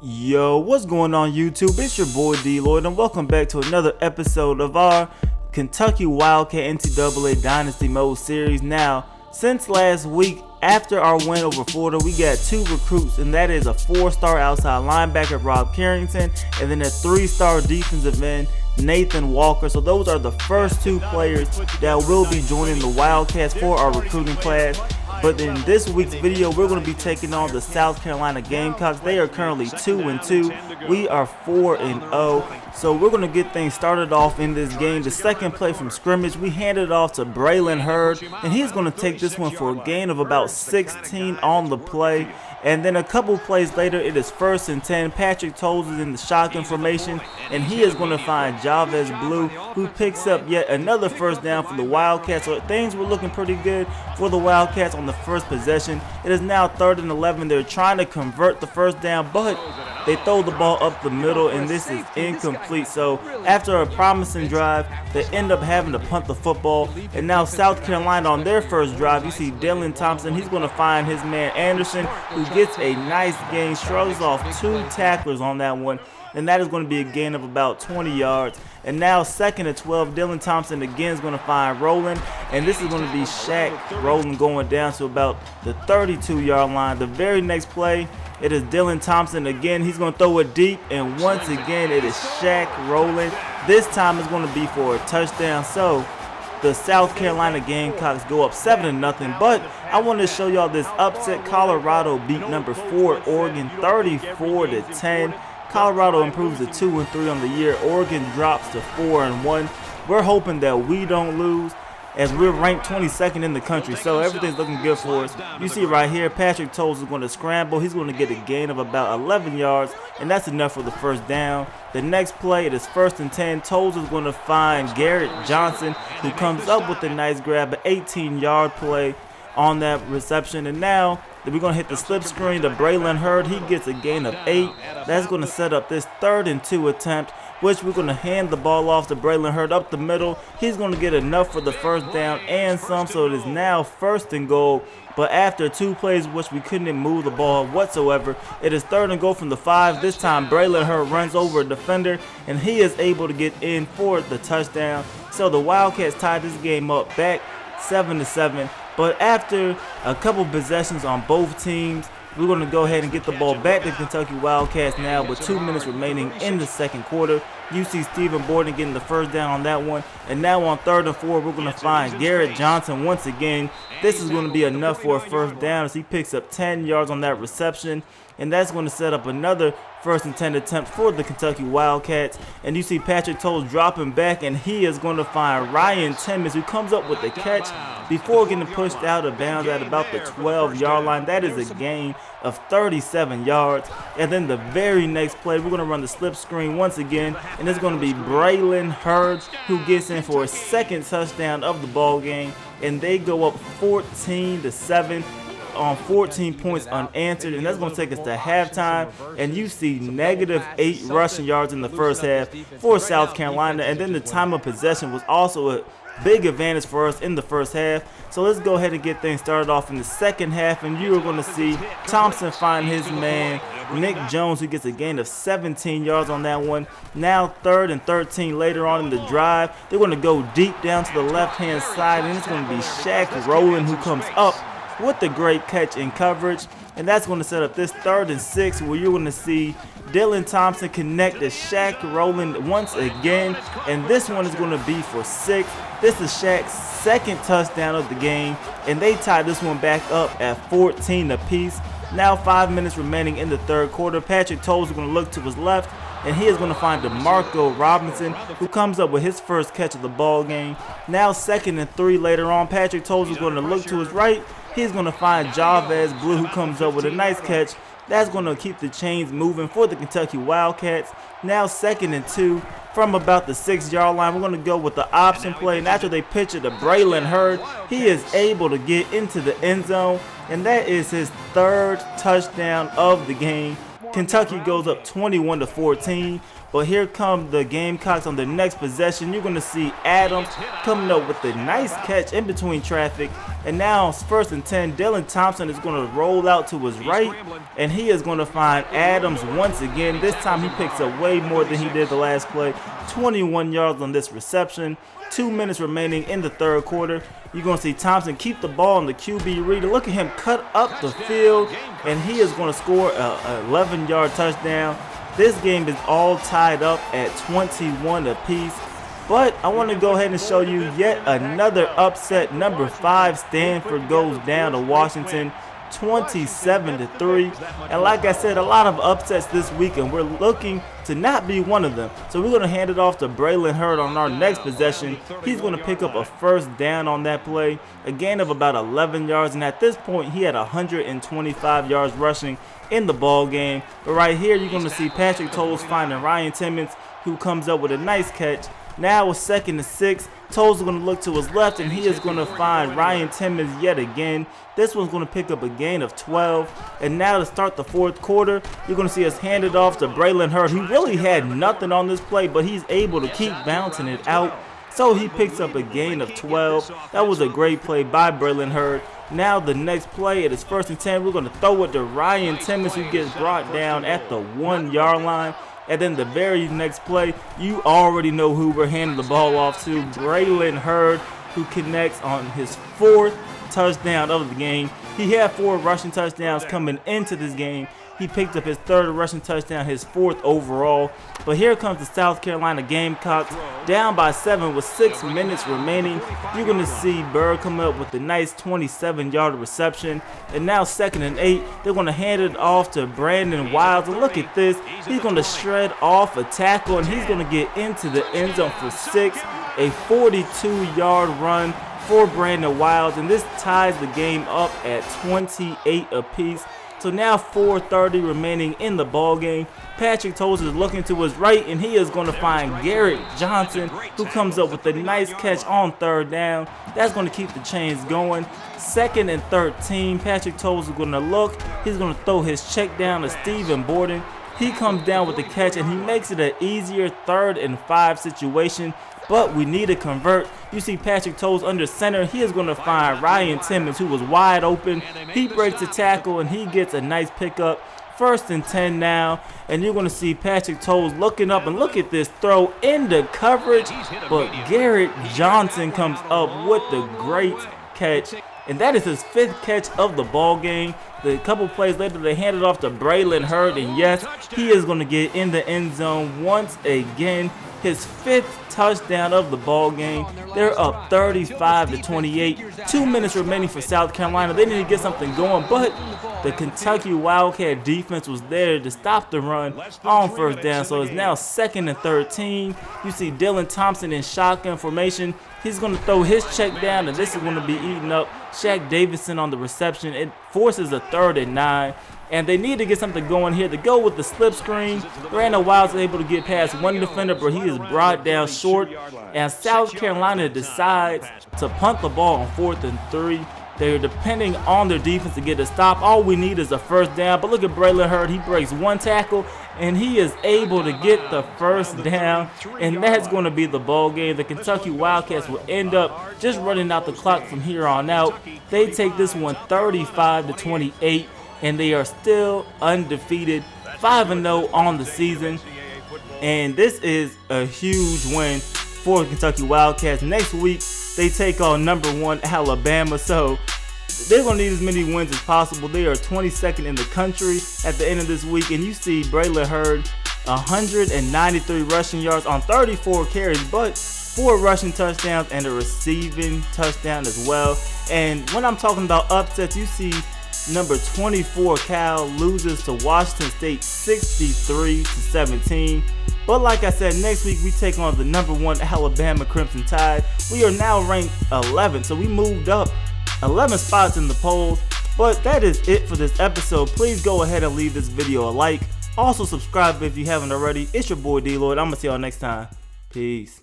Yo, what's going on YouTube? It's your boy DLloyd and welcome back to another episode of our Kentucky Wildcat NCAA Dynasty Mode series. Now, since last week, after our win over Florida, we got two recruits, and that is a 4-star outside linebacker, Rob Carrington, and then a 3-star defensive end, Nathan Walker. So those are the first two players that will be joining the Wildcats for our recruiting class. But in this week's video, we're going to be taking on the South Carolina Gamecocks. They are currently 2-2. We are 4-0. So we're going to get things started off in this game. The second play from scrimmage, we handed it off to Braylon Hurd, and he's going to take this one for a gain of about 16 on the play. And then a couple plays later, it is 1st and 10. Patrick Tolles is in the shotgun formation, and he is going to find Javez Blue, who picks up yet another first down for the Wildcats. So things were looking pretty good for the Wildcats on the first possession. It is now 3rd and 11. They're trying to convert the first down, but they throw the ball up the middle, and this is incomplete. So after a promising drive, they end up having to punt the football. And now South Carolina on their first drive, you see Dylan Thompson. He's going to find his man Anderson, who gets a nice gain, shrugs off 2 tacklers on that one, and that is going to be a gain of about 20 yards. And now 2nd and 12, Dylan Thompson again is going to find Rowland, and this is going to be Shaq Rowland going down to about the 32-yard line. The very next play, it is Dylan Thompson again. He's going to throw it deep, and once again it is Shaq Rowland. This time it's going to be for a touchdown. So the South Carolina Gamecocks go up 7-0, but I want to show y'all this upset. Colorado beat number 4 Oregon 34-10. Colorado improves to 2-3 on the year. Oregon drops to 4-1. We're hoping that we don't lose, as we're ranked 22nd in the country, so everything's looking good for us. You see right here, Patrick Tolles is going to scramble. He's going to get a gain of about 11 yards, and that's enough for the first down. The next play, it is 1st and 10. Tolles is going to find Garrett Johnson, who comes up with a nice grab, an 18-yard play on that reception. And now we're going to hit the slip screen to Braylon Hurd. He gets a gain of 8. That's going to set up this 3rd and 2 attempt, which we're going to hand the ball off to Braylon Hurd up the middle. He's going to get enough for the first down and some, so it is now 1st and goal. But after 2 plays, which we couldn't move the ball whatsoever, it is 3rd and goal from the 5. This time Braylon Hurd runs over a defender, and he is able to get in for the touchdown. So the Wildcats tied this game up back 7-7. But after a couple possessions on both teams, we're going to go ahead and get the ball back to Kentucky Wildcats now with 2 minutes remaining in the second quarter. You see Stephen Borden getting the first down on that one. And now on 3rd and 4, we're going to find Garrett Johnson once again. This is going to be enough for a first down as he picks up 10 yards on that reception. And that's going to set up another 1st and 10 attempt for the Kentucky Wildcats. And you see Patrick Tolles dropping back, and he is going to find Ryan Timmons, who comes up with the catch before getting pushed out of bounds at about the 12-yard line. That is a gain of 37 yards. And then the very next play, we're going to run the slip screen once again, and it's going to be Braylon Hurd who gets in for a 2nd touchdown of the ball game, and they go up 14-7 on 14 points unanswered, and that's going to take us to halftime. And you see -8 rushing yards in the first half for South Carolina, and then the time of possession was also a big advantage for us in the first half. So let's go ahead and get things started off in the second half, and you are going to see Thompson find his man Nick Jones, who gets a gain of 17 yards on that one. Now 3rd and 13 later on in the drive. They're going to go deep down to the left-hand side, and it's going to be Shaq Rowland who comes up with the great catch in coverage. And that's going to set up this 3rd and 6, where you're going to see Dylan Thompson connect to Shaq Rowland once again, and this one is going to be for 6. This is Shaq's 2nd touchdown of the game, and they tied this one back up at 14 apiece. Now 5 minutes remaining in the 3rd quarter. Patrick Tolles is going to look to his left, and he is going to find DeMarco Robinson, who comes up with his first catch of the ball game. Now 2nd and 3 later on. Patrick Tolles is going to look to his right. He's going to find Javez Blue, who comes up with a nice catch. That's going to keep the chains moving for the Kentucky Wildcats. Now 2nd and 2 from about the 6-yard line. We're going to go with the option play, and after they pitch it to Braylon Hurd, he is able to get into the end zone, and that is his 3rd touchdown of the game. Kentucky goes up 21-14. But here come the Gamecocks on the next possession. You're going to see Adams coming up with a nice catch in between traffic. And now it's 1st and 10. Dylan Thompson is going to roll out to his right, and he is going to find Adams once again. This time he picks up way more than he did the last play. 21 yards on this reception. 2 minutes remaining in the third quarter. You're going to see Thompson keep the ball on the QB reader. Look at him cut up the field, and he is going to score an 11-yard touchdown. This game is all tied up at 21 apiece. But I want to go ahead and show you yet another upset. Number 5, Stanford goes down to Washington 27-3. And like I said, a lot of upsets this week, and we're looking to not be one of them. So we're going to hand it off to Braylon Hurd on our next possession. He's going to pick up a 1st down on that play, a gain of about 11 yards, and at this point he had 125 yards rushing in the ball game. But right here you're going to see Patrick Towles finding Ryan Timmons, who comes up with a nice catch. Now it's 2nd and 6. Towles is going to look to his left, and he is going to find Ryan Timmons yet again. This one's going to pick up a gain of 12. And now to start the fourth quarter, you're going to see us hand it off to Braylon Hurd. He really had nothing on this play, but he's able to keep bouncing it out. So he picks up a gain of 12. That was a great play by Braylon Hurd. Now the next play, it is 1st and 10. We're going to throw it to Ryan Timmons, who gets brought down at the 1-yard line. And then the very next play, you already know who we're handing the ball off to. Braylon Hurd, who connects on his 4th touchdown of the game. He had 4 rushing touchdowns coming into this game. He picked up his 3rd rushing touchdown, his 4th overall. But here comes the South Carolina Gamecocks, down by 7 with 6 minutes remaining. You're going to see Bird come up with a nice 27-yard reception. And now 2nd and 8, they're going to hand it off to Brandon Wiles. And look at this. He's going to shred off a tackle, and he's going to get into the end zone for 6. A 42-yard run for Brandon Wiles, and this ties the game up at 28 apiece. So now 4:30 remaining in the ball game. Patrick Towles is looking to his right, and he is going to find Garrett Johnson, who comes up with a nice catch on 3rd down. That's going to keep the chains going. 2nd and 13. Patrick Towles is going to look. He's going to throw his check down to Stephen Borden. He comes down with the catch, and he makes it an easier 3rd and 5 situation. But we need to convert. You see Patrick Towles under center. He is going to find Ryan Timmons, who was wide open. He breaks the tackle, and he gets a nice pickup. 1st and 10 now, and you're going to see Patrick Towles looking up, and look at this throw into coverage. But Garrett Johnson comes up with the great catch, and that is his 5th catch of the ball game. A couple plays later, they hand it off to Braylon Hurd, and yes, he is going to get in the end zone once again. His 5th touchdown of the ball game. They're up 35-28. 2 minutes remaining for South Carolina. They need to get something going, but the Kentucky Wildcat defense was there to stop the run on 1st down. So it's now 2nd and 13. You see Dylan Thompson in shotgun formation. He's going to throw his check down, and this is going to be eaten up. Shaq Davidson on the reception. It forces a 3rd and 9. And they need to get something going here to go with the slip screen. Brandon Wiles is able to get past one defender, but he is brought down short. And South Carolina decides to punt the ball on 4th and 3. They're depending on their defense to get a stop. All we need is a 1st down. But look at Braylon Hurd. He breaks 1 tackle, and he is able to get the 1st down. And that's going to be the ball game. The Kentucky Wildcats will end up just running out the clock from here on out. They take this one 35-28. And they are still undefeated, 5-0 on the season. And this is a huge win for the Kentucky Wildcats. Next week, they take on number 1 Alabama. So they're going to need as many wins as possible. They are 22nd in the country at the end of this week. And you see Braylon Hurd, 193 rushing yards on 34 carries, but 4 rushing touchdowns and a receiving touchdown as well. And when I'm talking about upsets, you see number 24 Cal loses to Washington State 63-17. But like I said, next week we take on the number 1 Alabama Crimson Tide. We are now ranked 11, so we moved up 11 spots in the polls. But that is it for this episode. Please go ahead and leave this video a like. Also subscribe if you haven't already. It's your boy DLloyd. I'm going to see y'all next time. Peace.